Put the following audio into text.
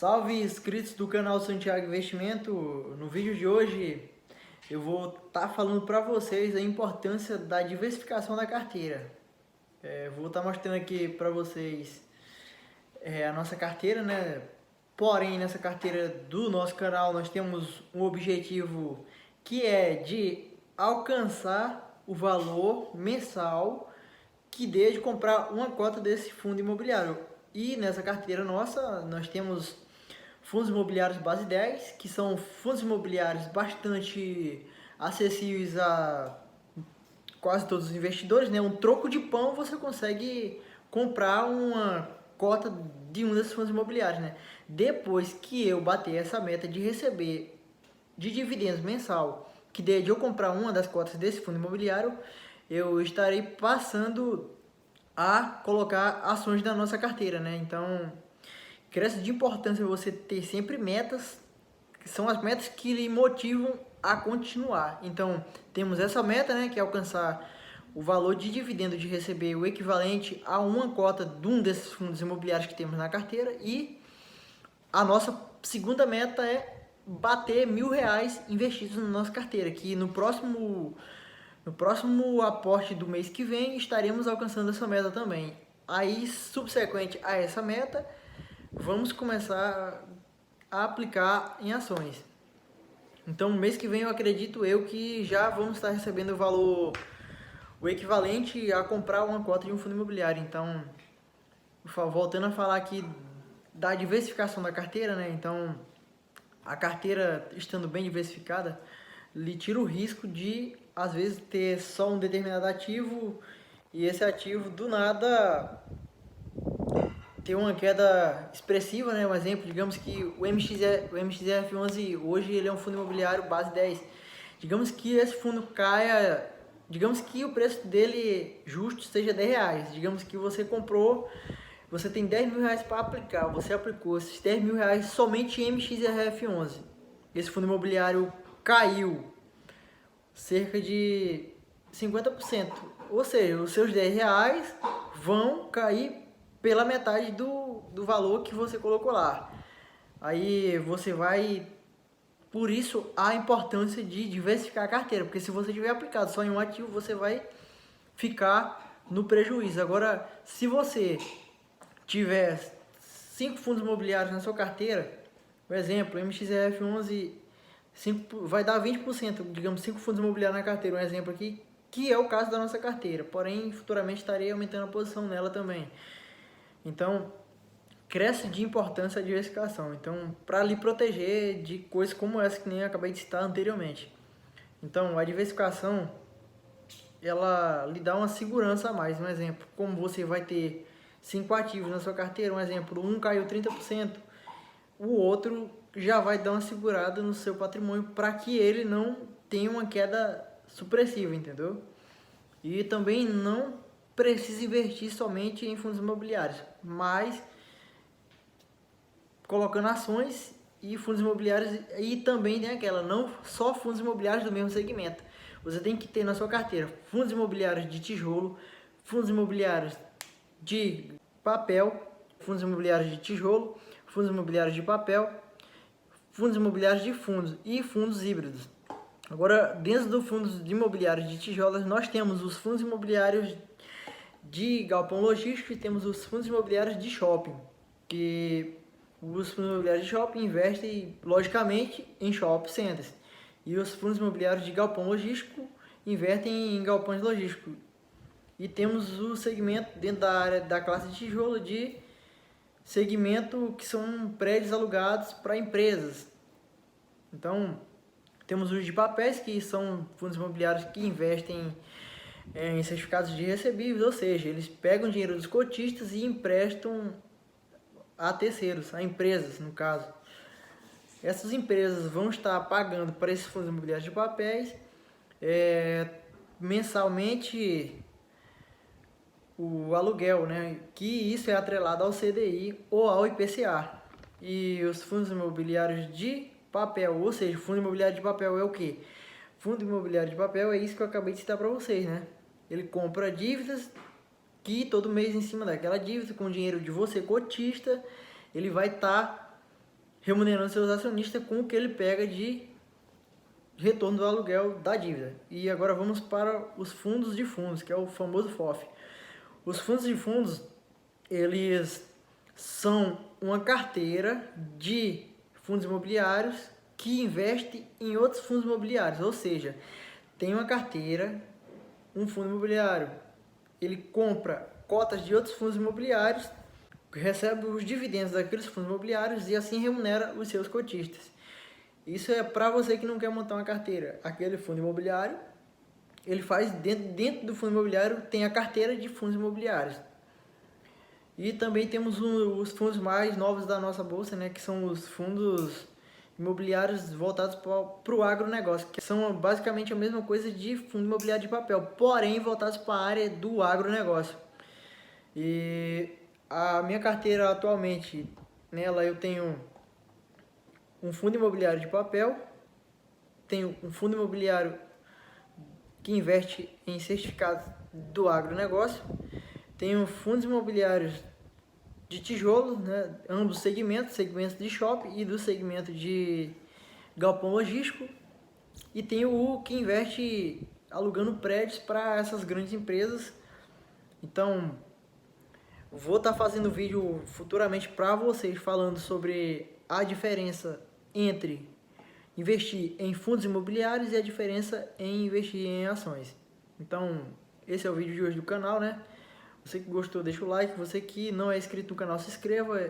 Salve inscritos do canal Santiago Investimento. No vídeo de hoje eu vou estar falando para vocês a importância da diversificação da carteira. Vou estar mostrando aqui para vocês a nossa carteira, né? Porém, nessa carteira do nosso canal nós temos um objetivo que é de alcançar o valor mensal que dê de comprar uma cota desse fundo imobiliário. E nessa carteira nossa, nós temos fundos imobiliários base 10, que são fundos imobiliários bastante acessíveis a quase todos os investidores, né? Um troco de pão você consegue comprar uma cota de um desses fundos imobiliários, né? Depois que eu bater essa meta de receber de dividendos mensal, que dê de eu comprar uma das cotas desse fundo imobiliário, eu estarei passando a colocar ações da nossa carteira, né? Então, cresce de importância você ter sempre metas, que são as metas que lhe motivam a continuar. Então, temos essa meta, né, que é alcançar o valor de dividendo de receber o equivalente a uma cota de um desses fundos imobiliários que temos na carteira. E a nossa segunda meta é bater R$ 1.000 investidos na nossa carteira, que no próximo aporte do mês que vem estaremos alcançando essa meta também. Aí, subsequente a essa meta, vamos começar a aplicar em ações. Então, mês que vem eu acredito que já vamos estar recebendo o valor, o equivalente a comprar uma cota de um fundo imobiliário. Então, voltando a falar aqui da diversificação da carteira, né? Então, a carteira estando bem diversificada, lhe tira o risco de, às vezes, ter só um determinado ativo e esse ativo, do nada, ter uma queda expressiva, né? Um exemplo, digamos que o MXRF11 hoje ele é um fundo imobiliário base 10. Digamos que esse fundo caia, digamos que o preço dele justo seja R$ 10. Digamos que você comprou, você tem R$ 10.000 para aplicar, você aplicou esses R$ 10.000 somente em MXRF11. Esse fundo imobiliário caiu cerca de 50%. Ou seja, os seus R$ 10 vão cair pela metade do valor que você colocou lá. Aí você vai... Por isso a importância de diversificar a carteira, porque se você tiver aplicado só em um ativo, você vai ficar no prejuízo. Agora, se você tiver 5 fundos imobiliários na sua carteira, por exemplo, MXRF11 vai dar 20%, digamos, 5 fundos imobiliários na carteira, um exemplo aqui, que é o caso da nossa carteira, porém futuramente estarei aumentando a posição nela também. Então, cresce de importância a diversificação. Então, para lhe proteger de coisas como essa que nem eu acabei de citar anteriormente. Então, a diversificação, ela lhe dá uma segurança a mais. Um exemplo, como você vai ter 5 ativos na sua carteira, um exemplo, um caiu 30%, o outro já vai dar uma segurada no seu patrimônio para que ele não tenha uma queda supressiva, entendeu? E também não precisa investir somente em fundos imobiliários, mas colocando ações e fundos imobiliários. E também tem aquela, não só fundos imobiliários do mesmo segmento. Você tem que ter na sua carteira fundos imobiliários de tijolo, fundos imobiliários de papel, fundos imobiliários de tijolo, fundos imobiliários de papel, fundos imobiliários de fundos e fundos híbridos. Agora, dentro dos fundos imobiliários de tijolos, nós temos os fundos imobiliários de galpão logístico e temos os fundos imobiliários de shopping, que os fundos imobiliários de shopping investem, logicamente, em shopping centers, e os fundos imobiliários de galpão logístico investem em galpões logísticos. E temos o segmento dentro da área da classe de tijolo de segmento que são prédios alugados para empresas. Então, temos os de papéis, que são fundos imobiliários que investem em certificados de recebíveis, ou seja, eles pegam dinheiro dos cotistas e emprestam a terceiros, a empresas, no caso. Essas empresas vão estar pagando para esses fundos imobiliários de papéis mensalmente o aluguel, né? Que isso é atrelado ao CDI ou ao IPCA. E os fundos imobiliários de papel, ou seja, fundo imobiliário de papel é o quê? Fundo imobiliário de papel é isso que eu acabei de citar para vocês, né? Ele compra dívidas que todo mês, em cima daquela dívida, com o dinheiro de você cotista, ele vai estar remunerando seus acionistas com o que ele pega de retorno do aluguel da dívida. E agora vamos para os fundos de fundos, que é o famoso FOF. Os fundos de fundos, eles são uma carteira de fundos imobiliários que investe em outros fundos imobiliários, ou seja, tem uma carteira, um fundo imobiliário, ele compra cotas de outros fundos imobiliários, recebe os dividendos daqueles fundos imobiliários e assim remunera os seus cotistas. Isso é para você que não quer montar uma carteira. Aquele fundo imobiliário, ele faz dentro do fundo imobiliário, tem a carteira de fundos imobiliários. E também temos os fundos mais novos da nossa bolsa, né, que são os fundos imobiliários voltados para o agronegócio, que são basicamente a mesma coisa de fundo imobiliário de papel, porém voltados para a área do agronegócio. E a minha carteira atualmente, nela eu tenho um fundo imobiliário de papel, tenho um fundo imobiliário que investe em certificados do agronegócio, tenho fundos imobiliários de tijolo, né, ambos segmentos de shopping e do segmento de galpão logístico, e tenho o que investe alugando prédios para essas grandes empresas. Então, vou estar fazendo vídeo futuramente para vocês falando sobre a diferença entre investir em fundos imobiliários e a diferença em investir em ações. Então, esse é o vídeo de hoje do canal, né? Você que gostou, deixa o like. Você que não é inscrito no canal, se inscreva.